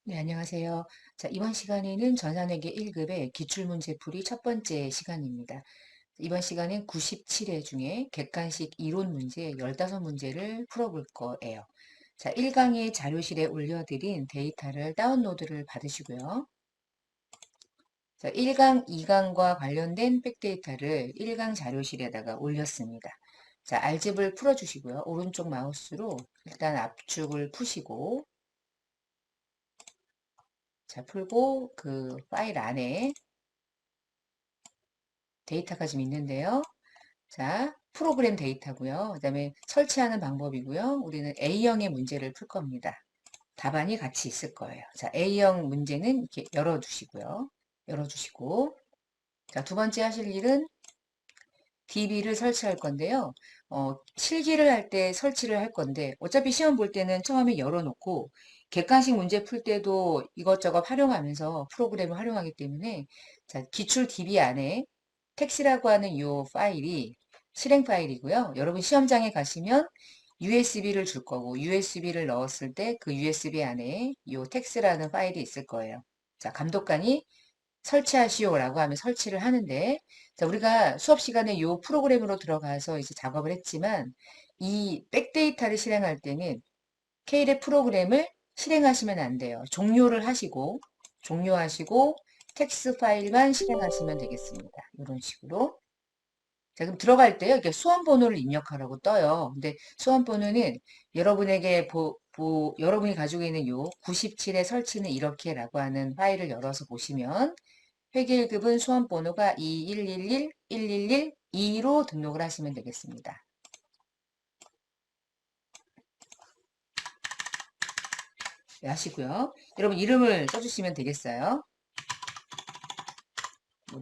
네, 안녕하세요. 자, 이번 시간에는 전산회계 1급의 기출문제풀이 첫 번째 시간입니다. 이번 시간엔 97회 중에 객관식 이론 문제 15문제를 풀어볼 거예요. 자, 1강의 자료실에 올려드린 데이터를 다운로드를 받으시고요. 자, 1강, 2강과 관련된 백데이터를 1강 자료실에다가 올렸습니다. 자, 알집을 풀어주시고요. 오른쪽 마우스로 일단 압축을 푸시고, 자, 풀고 그 파일 안에 데이터가 좀 있는데요. 자, 프로그램 데이터고요. 그다음에 설치하는 방법이고요. 우리는 A형의 문제를 풀 겁니다. 답안이 같이 있을 거예요. 자, A형 문제는 이렇게 열어두시고요. 열어주시고, 자, 두 번째 하실 일은 DB를 설치할 건데요. 실기를 할 때 설치를 할 건데, 어차피 시험 볼 때는 처음에 열어놓고, 객관식 문제 풀 때도 이것저것 활용하면서 프로그램을 활용하기 때문에, 자, 기출 DB 안에 텍스라고 하는 이 파일이 실행 파일이고요. 여러분 시험장에 가시면 USB를 줄 거고, USB를 넣었을 때 그 USB 안에 이 텍스라는 파일이 있을 거예요. 자, 감독관이 설치하시오라고 하면 설치를 하는데, 자, 우리가 수업 시간에 이 프로그램으로 들어가서 이제 작업을 했지만, 이 백데이터를 실행할 때는 K의 프로그램을 실행하시면 안 돼요. 종료하시고, 텍스트 파일만 실행하시면 되겠습니다. 이런 식으로. 자, 그럼 들어갈 때요, 이렇게 수험번호를 입력하라고 떠요. 근데 수험번호는 여러분에게 여러분이 가지고 있는 요 97의 설치는 이렇게라고 하는 파일을 열어서 보시면 회계 1급은 수험번호가 211111112로 등록을 하시면 되겠습니다. 네, 하시고요. 여러분 이름을 써주시면 되겠어요.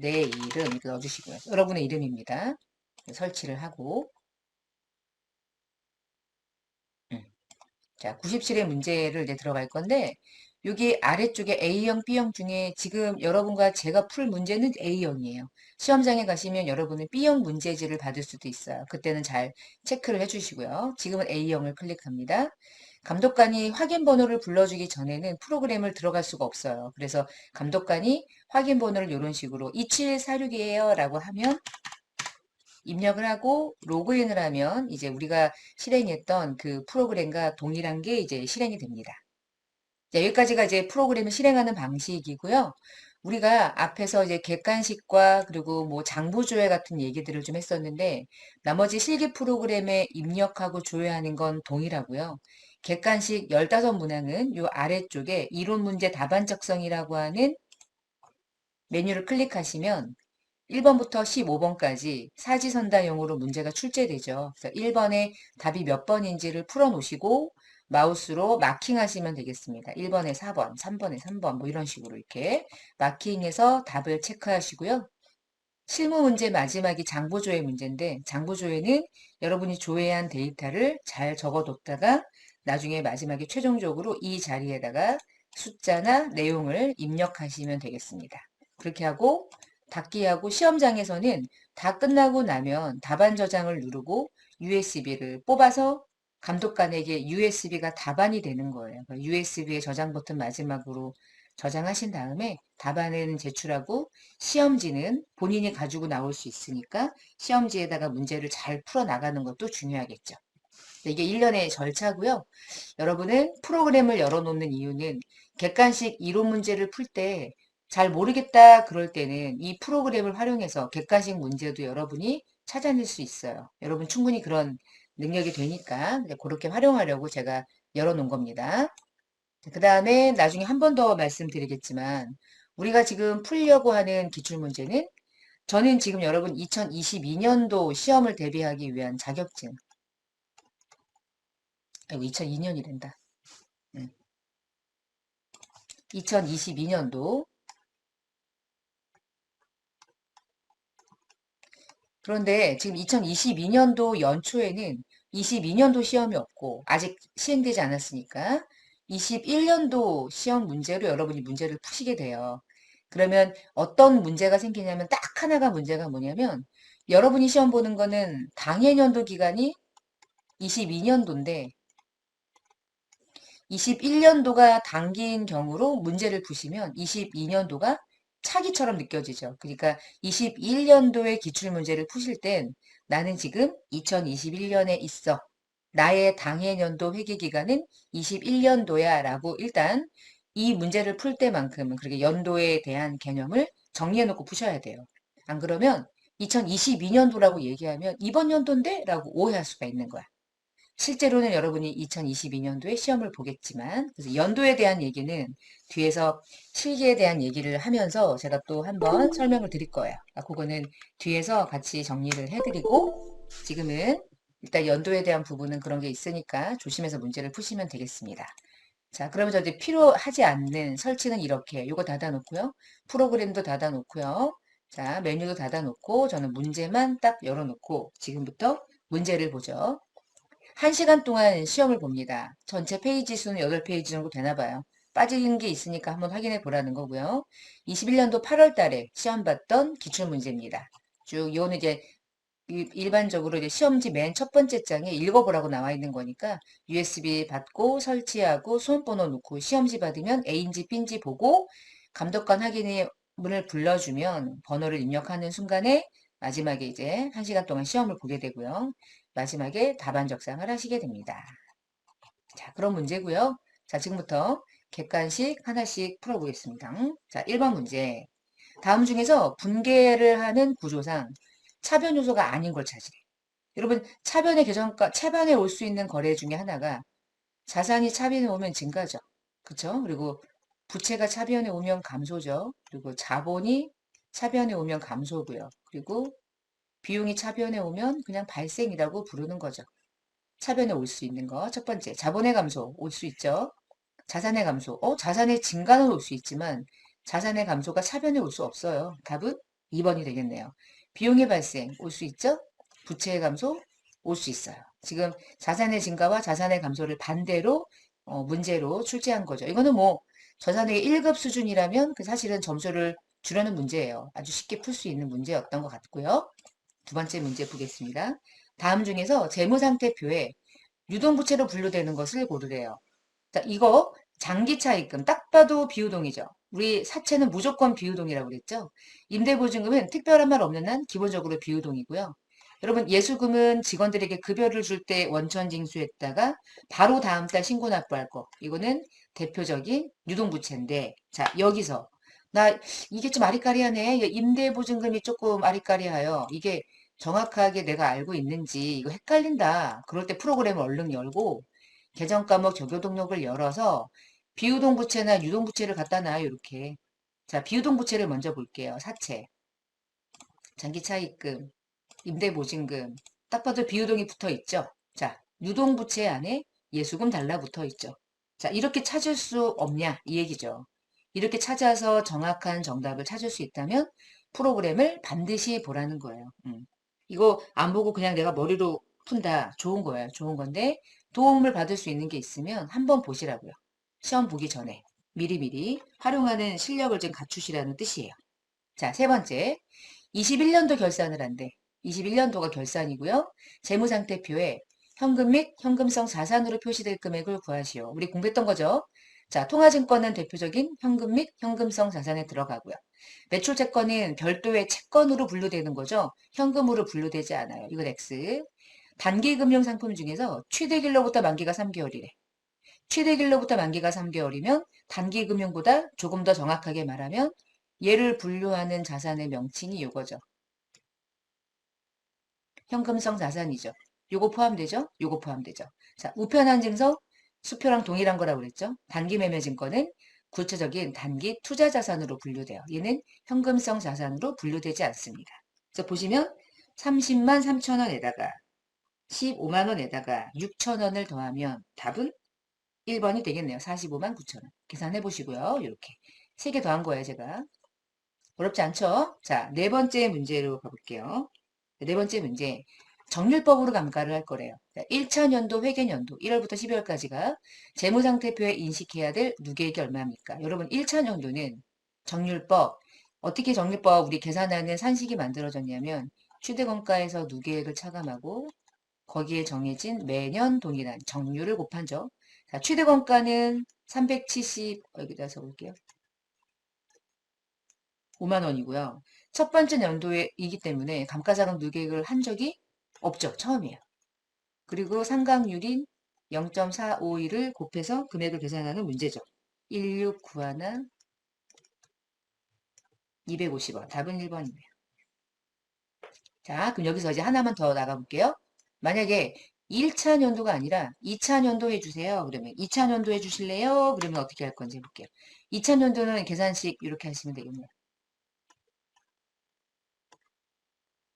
내 이름 이렇게 넣어주시고요. 여러분의 이름입니다. 설치를 하고 음. 자, 97의 문제를 이제 들어갈 건데 여기 아래쪽에 A형, B형 중에 지금 여러분과 제가 풀 문제는 A형이에요. 시험장에 가시면 여러분은 B형 문제지를 받을 수도 있어요. 그때는 잘 체크를 해주시고요. 지금은 A형을 클릭합니다. 감독관이 확인 번호를 불러주기 전에는 프로그램을 들어갈 수가 없어요. 그래서 감독관이 확인 번호를 이런 식으로 2746이에요 라고 하면 입력을 하고 로그인을 하면 이제 우리가 실행했던 그 프로그램과 동일한 게 이제 실행이 됩니다. 자, 여기까지가 이제 프로그램을 실행하는 방식이고요. 우리가 앞에서 이제 객관식과 그리고 뭐 장부 조회 같은 얘기들을 좀 했었는데 나머지 실기 프로그램에 입력하고 조회하는 건 동일하고요. 객관식 15문항은 요 아래쪽에 이론 문제 답안 작성이라고 하는 메뉴를 클릭하시면 1번부터 15번까지 사지선다형으로 문제가 출제되죠. 그래서 1번에 답이 몇 번인지를 풀어놓으시고 마우스로 마킹하시면 되겠습니다. 1번에 4번, 3번에 3번 뭐 이런 식으로 이렇게 마킹해서 답을 체크하시고요. 실무 문제 마지막이 장부조회 문제인데 장부조회는 여러분이 조회한 데이터를 잘 적어뒀다가 나중에 마지막에 최종적으로 이 자리에다가 숫자나 내용을 입력하시면 되겠습니다. 그렇게 하고 닫기하고 시험장에서는 다 끝나고 나면 답안 저장을 누르고 USB를 뽑아서 감독관에게 USB가 답안이 되는 거예요. USB의 저장 버튼 마지막으로 저장하신 다음에 답안은 제출하고 시험지는 본인이 가지고 나올 수 있으니까 시험지에다가 문제를 잘 풀어 나가는 것도 중요하겠죠. 이게 일련의 절차고요. 여러분은 프로그램을 열어놓는 이유는 객관식 이론 문제를 풀 때 잘 모르겠다 그럴 때는 이 프로그램을 활용해서 객관식 문제도 여러분이 찾아낼 수 있어요. 여러분 충분히 그런 능력이 되니까 그렇게 활용하려고 제가 열어놓은 겁니다. 그 다음에 나중에 한 번 더 말씀드리겠지만 우리가 지금 풀려고 하는 기출문제는 저는 지금 여러분 2022년도 시험을 대비하기 위한 자격증 아이고 2002년이란다. 2022년도 그런데 지금 2022년도 연초에는 22년도 시험이 없고 아직 시행되지 않았으니까 21년도 시험 문제로 여러분이 문제를 푸시게 돼요. 그러면 어떤 문제가 생기냐면 딱 하나가 문제가 뭐냐면 여러분이 시험 보는 거는 당해년도 기간이 22년도인데 21년도가 당기인 경우로 문제를 푸시면 22년도가 차기처럼 느껴지죠. 그러니까 21년도의 기출문제를 푸실 땐 나는 지금 2021년에 있어. 나의 당해년도 회계기간은 21년도야 라고 일단 이 문제를 풀 때만큼은 그렇게 연도에 대한 개념을 정리해 놓고 푸셔야 돼요. 안 그러면 2022년도라고 얘기하면 이번 연도인데? 라고 오해할 수가 있는 거야. 실제로는 여러분이 2022년도에 시험을 보겠지만, 그래서 연도에 대한 얘기는 뒤에서 실기에 대한 얘기를 하면서 제가 또 한번 설명을 드릴 거예요. 그거는 뒤에서 같이 정리를 해드리고, 지금은 일단 연도에 대한 부분은 그런 게 있으니까 조심해서 문제를 푸시면 되겠습니다. 자, 그러면 저 이제 필요하지 않는 설치는 이렇게 요거 닫아놓고요. 프로그램도 닫아놓고요. 자, 메뉴도 닫아놓고 저는 문제만 딱 열어놓고 지금부터 문제를 보죠. 1시간 동안 시험을 봅니다. 전체 페이지 수는 8페이지 정도 되나 봐요. 빠진 게 있으니까 한번 확인해 보라는 거고요. 21년도 8월 달에 시험 봤던 기출문제입니다. 쭉 이거는 이제 일반적으로 이제 시험지 맨 첫 번째 장에 읽어보라고 나와 있는 거니까 USB 받고 설치하고 수험번호 넣고 시험지 받으면 A인지 B인지 보고 감독관 확인문을 불러주면 번호를 입력하는 순간에 마지막에 이제 1시간 동안 시험을 보게 되고요. 마지막에 답안 적상을 하시게 됩니다. 자, 그런 문제고요. 자, 지금부터 객관식 하나씩 풀어보겠습니다. 자, 1번 문제. 다음 중에서 분계를 하는 구조상 차변 요소가 아닌 걸 찾으래. 여러분, 차변의 계정가, 차변에 올 수 있는 거래 중에 하나가 자산이 차변에 오면 증가죠. 그쵸? 그리고 부채가 차변에 오면 감소죠. 그리고 자본이 차변에 오면 감소고요. 그리고 비용이 차변에 오면 그냥 발생이라고 부르는 거죠. 차변에 올 수 있는 거. 첫 번째, 자본의 감소 올 수 있죠. 자산의 감소. 자산의 증가는 올 수 있지만 자산의 감소가 차변에 올 수 없어요. 답은 2번이 되겠네요. 비용의 발생 올 수 있죠? 부채의 감소 올 수 있어요. 지금 자산의 증가와 자산의 감소를 반대로 문제로 출제한 거죠. 이거는 뭐 저산의 1급 수준이라면 그 사실은 점수를 주려는 문제예요. 아주 쉽게 풀 수 있는 문제였던 것 같고요. 두 번째 문제 보겠습니다. 다음 중에서 재무상태표에 유동부채로 분류되는 것을 고르래요. 자, 이거 장기차입금 딱 봐도 비유동이죠. 우리 사채는 무조건 비유동이라고 그랬죠. 임대보증금은 특별한 말 없는 한 기본적으로 비유동이고요. 여러분 예수금은 직원들에게 급여를 줄 때 원천 징수했다가 바로 다음 달 신고 납부할 거. 이거는 대표적인 유동부채인데 자 여기서 나 이게 좀 아리까리하네. 임대보증금이 조금 아리까리하여. 이게 정확하게 내가 알고 있는지 이거 헷갈린다. 그럴 때 프로그램을 얼른 열고 계정 과목 적용 동력을 열어서 비유동 부채나 유동 부채를 갖다 놔요. 이렇게. 자, 비유동 부채를 먼저 볼게요. 사채, 장기 차입금, 임대 보증금. 딱 봐도 비유동이 붙어 있죠. 자, 유동 부채 안에 예수금 달라붙어 있죠. 자, 이렇게 찾을 수 없냐? 이 얘기죠. 이렇게 찾아서 정확한 정답을 찾을 수 있다면 프로그램을 반드시 보라는 거예요. 이거 안 보고 그냥 내가 머리로 푼다. 좋은 거예요. 좋은 건데 도움을 받을 수 있는 게 있으면 한번 보시라고요. 시험 보기 전에 미리미리 활용하는 실력을 좀 갖추시라는 뜻이에요. 자, 세 번째. 21년도 결산을 한대. 21년도가 결산이고요. 재무상태표에 현금 및 현금성 자산으로 표시될 금액을 구하시오. 우리 공부했던 거죠. 자, 통화증권은 대표적인 현금 및 현금성 자산에 들어가고요. 매출채권은 별도의 채권으로 분류되는 거죠. 현금으로 분류되지 않아요. 이건 X. 단기금융상품 중에서 최대길로부터 만기가 3개월이래. 최대길로부터 만기가 3개월이면 단기금융보다 조금 더 정확하게 말하면 얘를 분류하는 자산의 명칭이 이거죠. 현금성 자산이죠. 요거 포함되죠? 요거 포함되죠. 자, 우편한 증서 수표랑 동일한 거라고 그랬죠. 단기 매매 증권은 구체적인 단기 투자 자산으로 분류돼요. 얘는 현금성 자산으로 분류되지 않습니다. 그래서 보시면 30만 3천 원에다가 15만 원에다가 6천 원을 더하면 답은 1번이 되겠네요. 45만 9천 원. 계산해 보시고요. 이렇게 3개 더한 거예요, 제가. 어렵지 않죠? 자, 네 번째 문제로 가볼게요. 네 번째 문제. 정률법으로 감가를 할 거래요. 1차년도 회계년도 1월부터 12월까지가 재무상태표에 인식해야 될 누계액이 얼마입니까? 여러분 1차년도는 정률법 어떻게 정률법 우리 계산하는 산식이 만들어졌냐면 최대검가에서 누계액을 차감하고 거기에 정해진 매년 동일한 정률을 곱한죠. 자, 최대검가는 370, 여기다 적을게요. 5만 원이고요. 첫 번째 연도이기 때문에 감가상각 누계획을 한 적이 없죠. 처음이에요. 그리고 상각률인 0.451을 곱해서 금액을 계산하는 문제죠. 1691 250원. 답은 1번이네요. 자, 그럼 여기서 이제 하나만 더 나가볼게요. 만약에 1차 년도가 아니라 2차 년도 해주세요. 그러면 2차 년도 해주실래요? 그러면 어떻게 할 건지 볼게요. 2차 년도는 계산식 이렇게 하시면 되겠네요.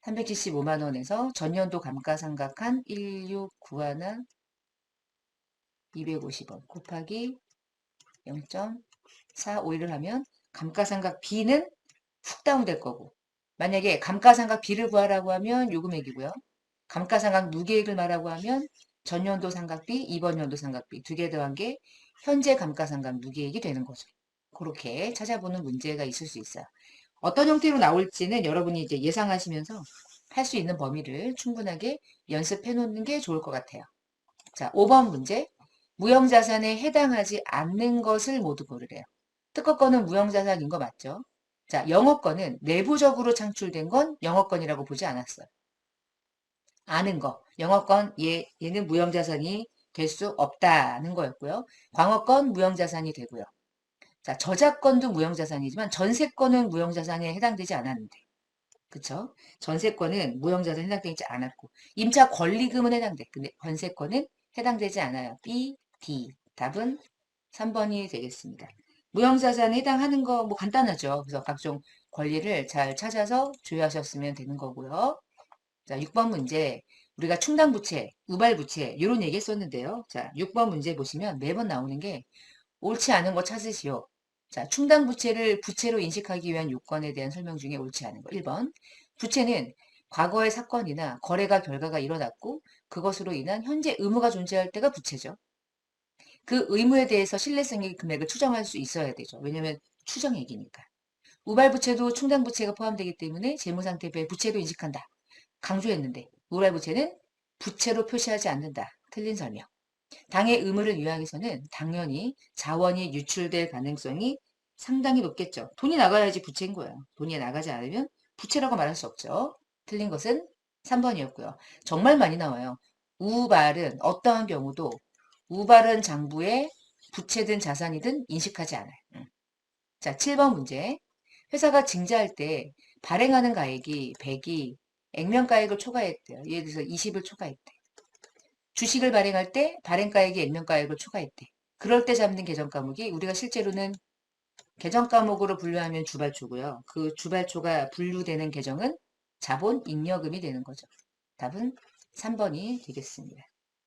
375만 원에서 전년도 감가상각한 1691 250원 곱하기 0.451을 하면 감가상각 B는 훅 다운될 거고, 만약에 감가상각 B를 구하라고 하면 요 금액이고요. 감가상각 누계액을 말하고 하면 전년도 상각비, 이번 연도 상각비 두 개 더한 게 현재 감가상각 누계액이 되는 거죠. 그렇게 찾아보는 문제가 있을 수 있어요. 어떤 형태로 나올지는 여러분이 이제 예상하시면서 할 수 있는 범위를 충분하게 연습해 놓는 게 좋을 것 같아요. 자, 5번 문제. 무형자산에 해당하지 않는 것을 모두 고르래요. 특허권은 무형자산인 거 맞죠? 자, 영어권은 내부적으로 창출된 건 영어권이라고 보지 않았어요. 아는 거. 영어권, 얘는 무형자산이 될 수 없다는 거였고요. 광어권 무형자산이 되고요. 자, 저작권도 무형자산이지만 전세권은 무형자산에 해당되지 않았는데. 그쵸? 전세권은 무형자산에 해당되지 않았고, 임차 권리금은 해당돼. 근데 관세권은 해당되지 않아요. B, D. 답은 3번이 되겠습니다. 무형자산에 해당하는 거 뭐 간단하죠. 그래서 각종 권리를 잘 찾아서 조회하셨으면 되는 거고요. 자, 6번 문제. 우리가 충당부채, 우발부채 이런 얘기 했었는데요. 자, 6번 문제 보시면 매번 나오는 게 옳지 않은 거 찾으시오. 자, 충당부채를 부채로 인식하기 위한 요건에 대한 설명 중에 옳지 않은 거. 1번. 부채는 과거의 사건이나 거래가 결과가 일어났고 그것으로 인한 현재 의무가 존재할 때가 부채죠. 그 의무에 대해서 신뢰성의 금액을 추정할 수 있어야 되죠. 왜냐하면 추정액이니까. 우발부채도 충당부채가 포함되기 때문에 재무상태표에 부채도 인식한다. 강조했는데 우발부채는 부채로 표시하지 않는다. 틀린 설명. 당의 의무를 위하여서는 당연히 자원이 유출될 가능성이 상당히 높겠죠. 돈이 나가야지 부채인 거예요. 돈이 나가지 않으면 부채라고 말할 수 없죠. 틀린 것은 3번이었고요. 정말 많이 나와요. 우발은 어떠한 경우도 우발은 장부에 부채든 자산이든 인식하지 않아요. 자, 7번 문제. 회사가 증자할 때 발행하는 가액이 100이 액면가액을 초과했대요. 예를 들어서 20을 초과했대. 주식을 발행할 때 발행가액이 액면가액을 초과했대. 그럴 때 잡는 계정과목이 우리가 실제로는 계정과목으로 분류하면 주발초고요. 그 주발초가 분류되는 계정은 자본 잉여금이 되는 거죠. 답은 3번이 되겠습니다.